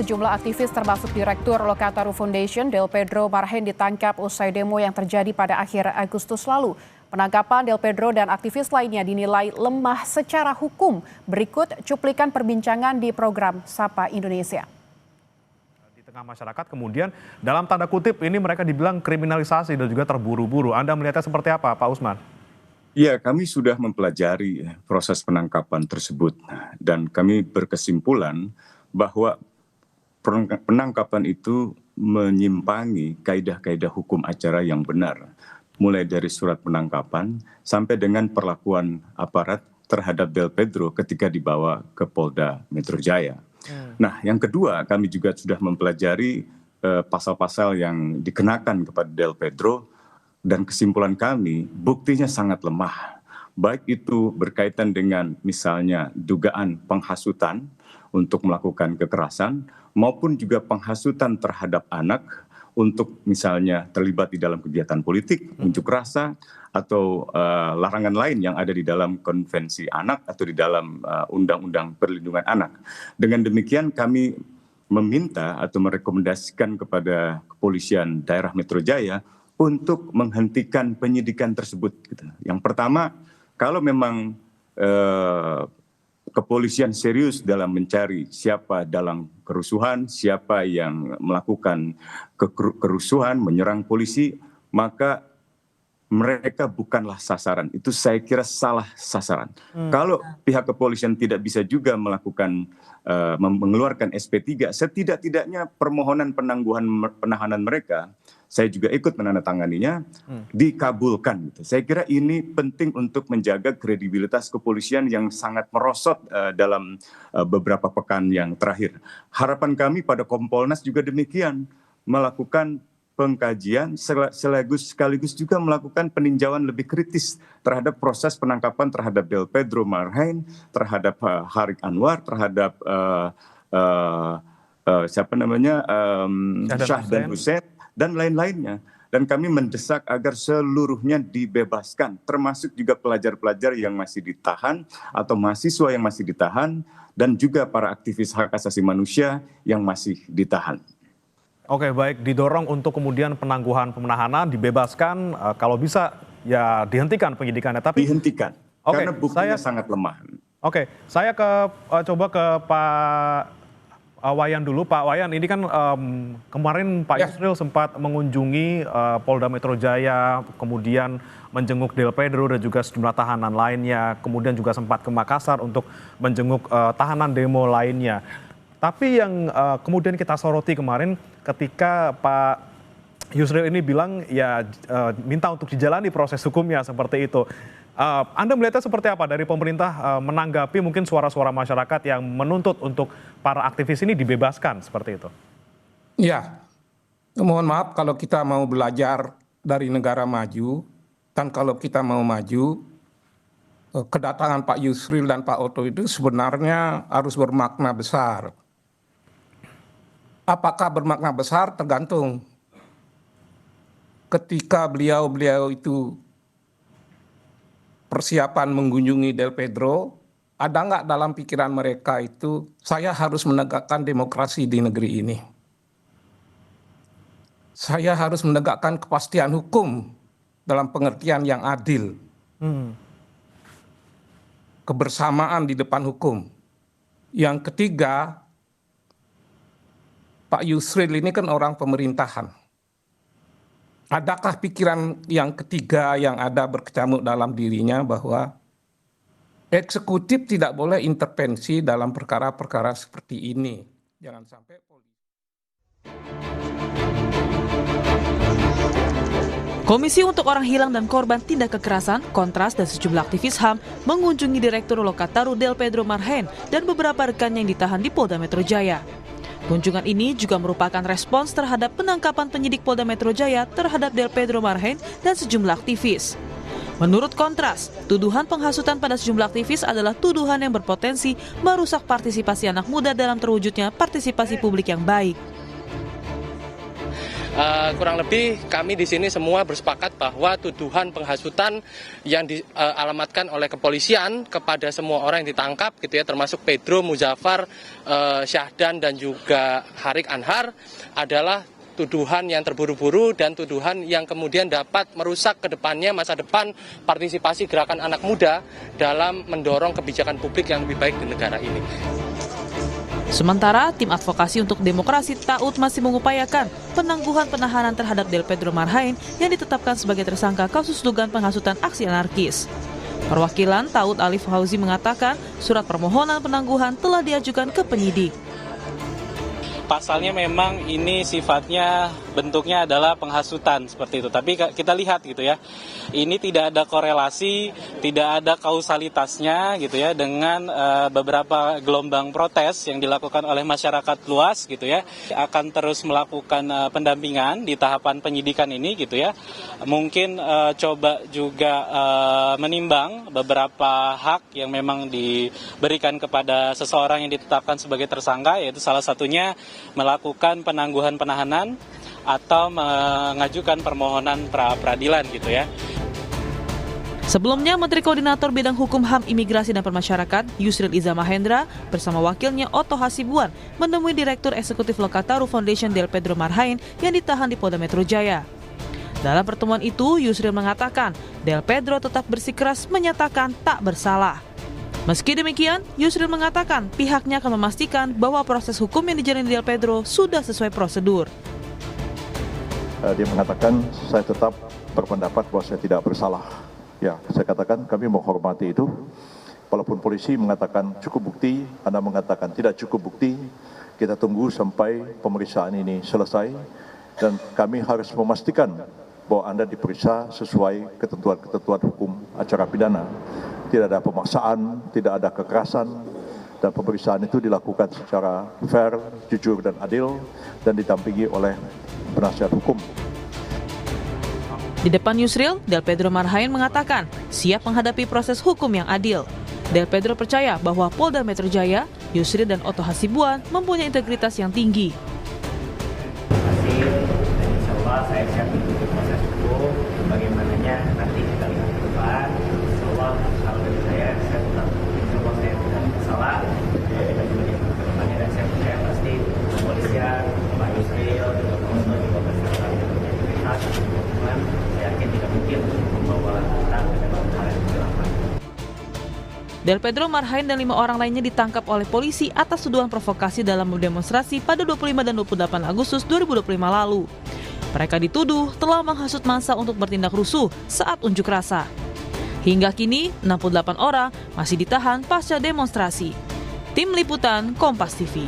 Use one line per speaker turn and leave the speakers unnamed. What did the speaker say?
Sejumlah aktivis termasuk Direktur Lokataru Foundation, Del Pedro Marhen ditangkap usai demo yang terjadi pada akhir Agustus lalu. Penangkapan Del Pedro dan aktivis lainnya dinilai lemah secara hukum. Berikut cuplikan perbincangan di program Sapa Indonesia.
Di tengah masyarakat kemudian dalam tanda kutip ini mereka dibilang kriminalisasi dan juga terburu-buru. Anda melihatnya seperti apa, Pak Usman?
Ya, kami sudah mempelajari proses penangkapan tersebut dan kami berkesimpulan bahwa penangkapan itu menyimpangi kaidah-kaidah hukum acara yang benar, mulai dari surat penangkapan sampai dengan perlakuan aparat terhadap Del Pedro ketika dibawa ke Polda Metro Jaya. Nah, yang kedua, kami juga sudah mempelajari pasal-pasal yang dikenakan kepada Del Pedro dan kesimpulan kami buktinya sangat lemah. Baik itu berkaitan dengan misalnya dugaan penghasutan untuk melakukan kekerasan maupun juga penghasutan terhadap anak untuk misalnya terlibat di dalam kegiatan politik, unjuk rasa, atau larangan lain yang ada di dalam konvensi anak atau di dalam undang-undang perlindungan anak. Dengan demikian kami meminta atau merekomendasikan kepada kepolisian daerah Metro Jaya untuk menghentikan penyidikan tersebut. Yang pertama, kalau memang kepolisian serius dalam mencari siapa dalam kerusuhan, siapa yang melakukan kerusuhan, menyerang polisi, maka mereka bukanlah sasaran. Itu saya kira salah sasaran. Kalau pihak kepolisian tidak bisa juga melakukan mengeluarkan SP3, setidak-tidaknya permohonan penahanan mereka, saya juga ikut menandatanganinya, dikabulkan. Saya kira ini penting untuk menjaga kredibilitas kepolisian yang sangat merosot dalam beberapa pekan yang terakhir. Harapan kami pada Kompolnas juga demikian, melakukan pengkajian sekaligus juga melakukan peninjauan lebih kritis terhadap proses penangkapan terhadap Del Pedro Marhen, terhadap Harik Anwar, terhadap Syahdan Hussein dan lain-lainnya. Dan kami mendesak agar seluruhnya dibebaskan, termasuk juga pelajar-pelajar yang masih ditahan atau mahasiswa yang masih ditahan dan juga para aktivis hak asasi manusia yang masih ditahan.
Oke, baik, didorong untuk kemudian penangguhan penahanan, dibebaskan, kalau bisa ya dihentikan penyidikannya. Tapi
dihentikan, karena buktinya sangat lemah.
Oke, saya coba ke Pak Wayan dulu. Pak Wayan, ini kan kemarin Pak Yusril sempat mengunjungi Polda Metro Jaya, kemudian menjenguk Del Pedro dan juga sejumlah tahanan lainnya, kemudian juga sempat ke Makassar untuk menjenguk tahanan demo lainnya. Tapi yang kemudian kita soroti kemarin ketika Pak Yusril ini bilang ya minta untuk dijalani proses hukumnya seperti itu. Anda melihatnya seperti apa dari pemerintah menanggapi mungkin suara-suara masyarakat yang menuntut untuk para aktivis ini dibebaskan seperti itu?
Ya, mohon maaf kalau kita mau belajar dari negara maju dan kalau kita mau maju, kedatangan Pak Yusril dan Pak Oto itu sebenarnya harus bermakna besar. Apakah bermakna besar tergantung ketika beliau itu persiapan mengunjungi Del Pedro, ada nggak dalam pikiran mereka itu saya harus menegakkan demokrasi di negeri ini. Saya harus menegakkan kepastian hukum dalam pengertian yang adil. Kebersamaan di depan hukum. Yang ketiga, Pak Yusril ini kan orang pemerintahan. Adakah pikiran yang ketiga yang ada berkecamuk dalam dirinya bahwa eksekutif tidak boleh intervensi dalam perkara-perkara seperti ini? Jangan sampai
Komisi untuk Orang Hilang dan Korban Tindak Kekerasan, Kontras, dan sejumlah aktivis HAM mengunjungi Direktur Lokataru Del Pedro Marhen dan beberapa rekannya yang ditahan di Polda Metro Jaya. Kunjungan ini juga merupakan respons terhadap penangkapan penyidik Polda Metro Jaya terhadap Del Pedro Marhen dan sejumlah aktivis. Menurut Kontras, tuduhan penghasutan pada sejumlah aktivis adalah tuduhan yang berpotensi merusak partisipasi anak muda dalam terwujudnya partisipasi publik yang baik.
Kurang lebih kami di sini semua bersepakat bahwa tuduhan penghasutan yang dialamatkan oleh kepolisian kepada semua orang yang ditangkap gitu ya, termasuk Pedro, Muzaffar, Syahdan dan juga Harik Anhar adalah tuduhan yang terburu-buru dan tuduhan yang kemudian dapat merusak ke depannya masa depan partisipasi gerakan anak muda dalam mendorong kebijakan publik yang lebih baik di negara ini.
Sementara, tim advokasi untuk demokrasi TAUD masih mengupayakan penangguhan penahanan terhadap Del Pedro Marhain yang ditetapkan sebagai tersangka kasus dugaan penghasutan aksi anarkis. Perwakilan TAUD Alif Fauzi mengatakan surat permohonan penangguhan telah diajukan ke penyidik.
Pasalnya memang ini sifatnya bentuknya adalah penghasutan seperti itu. Tapi kita lihat gitu ya, ini tidak ada korelasi, tidak ada kausalitasnya gitu ya dengan beberapa gelombang protes yang dilakukan oleh masyarakat luas gitu ya. Akan terus melakukan pendampingan di tahapan penyidikan ini gitu ya. Mungkin coba juga menimbang beberapa hak yang memang diberikan kepada seseorang yang ditetapkan sebagai tersangka, yaitu salah satunya melakukan penangguhan penahanan atau mengajukan permohonan pra-peradilan gitu ya.
Sebelumnya, Menteri Koordinator Bidang Hukum HAM, Imigrasi dan Permasyarakat, Yusril Iza Mahendra, bersama wakilnya Otto Hasibuan, menemui Direktur Eksekutif Lokataru Foundation Del Pedro Marhain yang ditahan di Polda Metro Jaya. Dalam pertemuan itu, Yusril mengatakan Del Pedro tetap bersikeras menyatakan tak bersalah. Meski demikian, Yusril mengatakan pihaknya akan memastikan bahwa proses hukum yang dijalani Del Pedro sudah sesuai prosedur.
Dia mengatakan saya tetap berpendapat bahwa saya tidak bersalah. Ya, saya katakan kami menghormati itu. Walaupun polisi mengatakan cukup bukti, Anda mengatakan tidak cukup bukti, kita tunggu sampai pemeriksaan ini selesai. Dan kami harus memastikan bahwa Anda diperiksa sesuai ketentuan-ketentuan hukum acara pidana. Tidak ada pemaksaan, tidak ada kekerasan, dan pemeriksaan itu dilakukan secara fair, jujur, dan adil, dan didampingi oleh penasihat hukum.
Di depan Yusril, Del Pedro Marhain mengatakan siap menghadapi proses hukum yang adil. Del Pedro percaya bahwa Polda Metro Jaya, Yusril dan Otto Hasibuan mempunyai integritas yang tinggi.
Insya Allah saya siap mengikuti proses hukum, bagaimananya nanti kita lihat ke depan. Insya Allah kalau dari saya tetap insya Allah saya tidak bersalah. Kita juga lihat ke depannya dan saya percaya pasti kepolisian, Pak Yusril, juga Otto juga pasti akan punya integritas. Cuman saya yakin tidak mungkin membawa kita ke dalam hal yang kegelapan.
Del Pedro Marhain dan 5 orang lainnya ditangkap oleh polisi atas tuduhan provokasi dalam demonstrasi pada 25 dan 28 Agustus 2025 lalu. Mereka dituduh telah menghasut massa untuk bertindak rusuh saat unjuk rasa. Hingga kini, 68 orang masih ditahan pasca demonstrasi. Tim Liputan Kompas TV.